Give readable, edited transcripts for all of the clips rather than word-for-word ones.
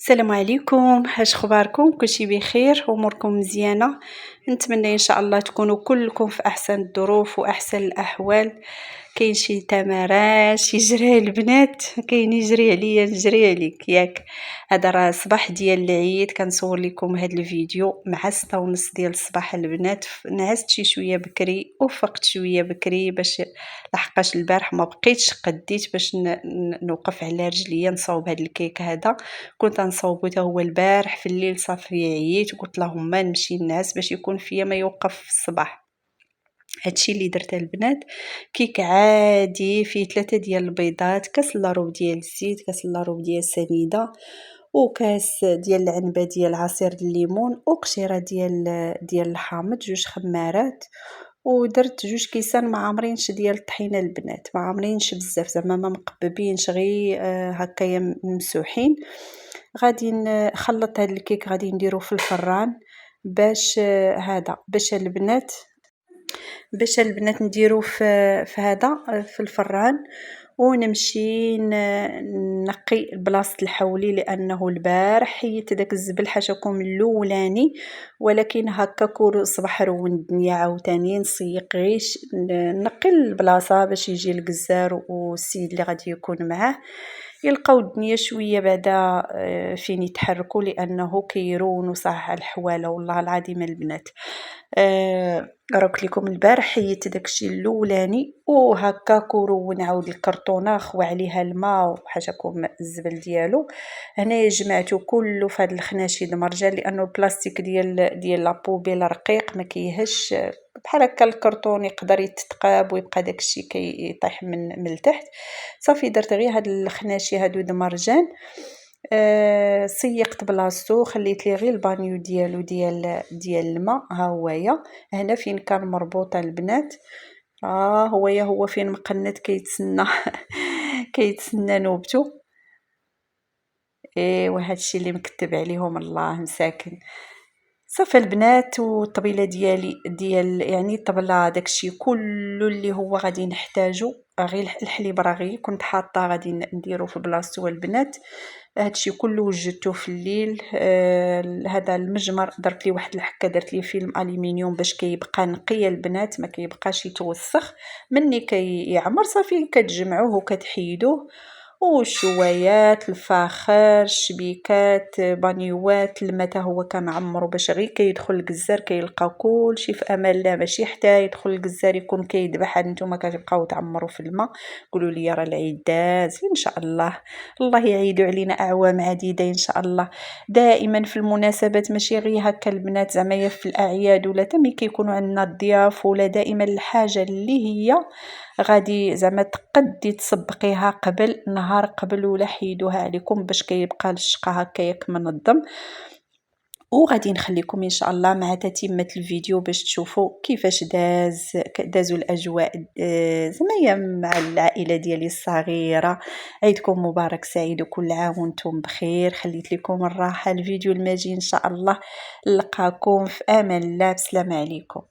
السلام عليكم، اش اخباركم؟ كلشي بخير، اموركم مزيانه. نتمنى ان شاء الله تكونوا كلكم في احسن الظروف واحسن الاحوال. كاين شي تمارات يجري البنات، كاين يجري عليا نجري عليك ياك. هذا راه صباح ديال العيد، كنصور لكم هذا الفيديو مع 6:30 ديال الصباح البنات. نعست شي شويه بكري وفقت شويه بكري باش لحقاش البارح ما بقيتش قديت باش نوقف على رجليا نصاوب هذا الكيك هذا. كنت غنصاوبو حتى هو البارح في الليل، صافي عييت وقلت اللهم نمشي نعس باش يكون فيا ما يوقف في الصباح. هادشي اللي درت البنات. كيك عادي فيه 3 ديال البيضات، كاس الا ربع ديال الزيت، كاس الا ربع ديال السنيده، وكاس ديال العنبه ديال عصير الليمون، وقشيره ديال الحامض، 2 خمارات. ودرت 2 كيسان ما عامرينش ديال الطحينه البنات، ما عامرينش بزاف زعما ما مقببينش، غير هكايا ممسوحين. غادي نخلط هاد الكيك، غادي نديرو في الفران باش هذا باش البنات نديرو في هذا في الفران. ونمشي نقي بلاصه الحولي لانه البارح حيت داك الزبل حاشاكم الاولاني، ولكن هكا كور صباح رون الدنيا عاوتاني نسيق غيش نقي البلاصه باش يجي الجزار والسيد اللي غادي يكون معاه يلقاو الدنيا شويه بعدا فين يتحركوا، لانه كيرونوا صح الحواله والله العظيم البنات. راك لكم البارح حيت داكشي الاولاني وهكا كورو ونعاود الكرتونه خوا عليها الماء وحاشاكم الزبل ديالو. هنايا جمعته كله في هذا الخناشي مرجان، لانه البلاستيك ديال لابوبيل رقيق ما كيهش بحال هكا. الكرتون يقدر يتقاب ويبقى داكشي كيطيح من التحت. صافي درت غير هاد الخناشي هادو د مرجان. سيقت بلاصتو، خليت ليه غير البانيو ديالو ديال الماء. ها هويا هنا فين كان مربوطه البنات. هو فين مقنت كيتسنى كيتسنى نوبته. وهادشي اللي مكتب عليهم الله مساكن. صافي البنات، والطبيله ديال يعني الطبله داكشي كله اللي هو غادي نحتاجو. غير الحليب راه كنت حاطه غادي نديرو في بلاصتو البنات. هادشي كله وجدته في الليل. هذا المجمر درت ليه واحد الحكه، درت ليه فيلم الومنيوم باش كيبقى نقي البنات، ما كيبقاش يتوسخ. مني كيعمر صافي كتجمعوه وكتحيدوه. والشوايات، الفاخر، الشبيكات، بانيوات، الماء حتى هو كنعمرو باش غير كيدخل الجزار كيلقى كلشي في امان الله، ماشي حتى يدخل الجزار يكون كيذبح نتوما كتبقاو تعمروا في الماء. قولوا لي راه العيد داز ان شاء الله، الله يعيدوا علينا اعوام عديده ان شاء الله. دائما في المناسبات ماشي غير هكا البنات، زعما في الاعياد ولا تمي كيكونوا عندنا الضياف، ولا دائما الحاجه اللي هي غادي زعما تقدي تسبقيها قبل نهار قبل ولا حيدوها عليكم باش كيبقى الشقه هكاياك منظم. وغادي نخليكم ان شاء الله مع تتمه الفيديو باش تشوفوا كيفاش دازوا الاجواء زعما مع العائله ديالي الصغيره. عيدكم مبارك سعيد وكل عام وانتم بخير. خليت لكم الراحه الفيديو الماجي ان شاء الله. نلقاكم في امان الله، بسلام عليكم.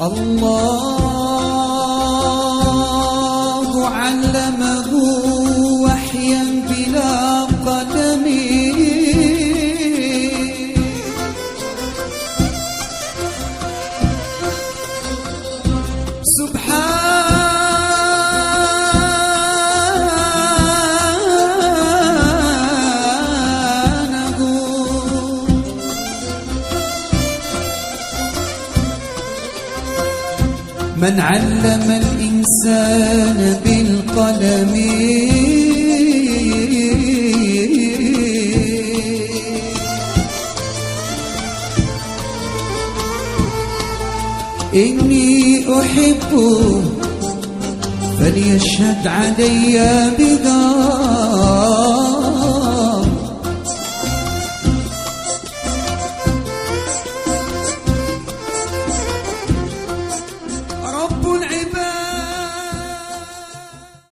الله علمه وحيا بلا قلم سبحانه من علم الإنسان بالقلم إني أحبه فليشهد علي بذا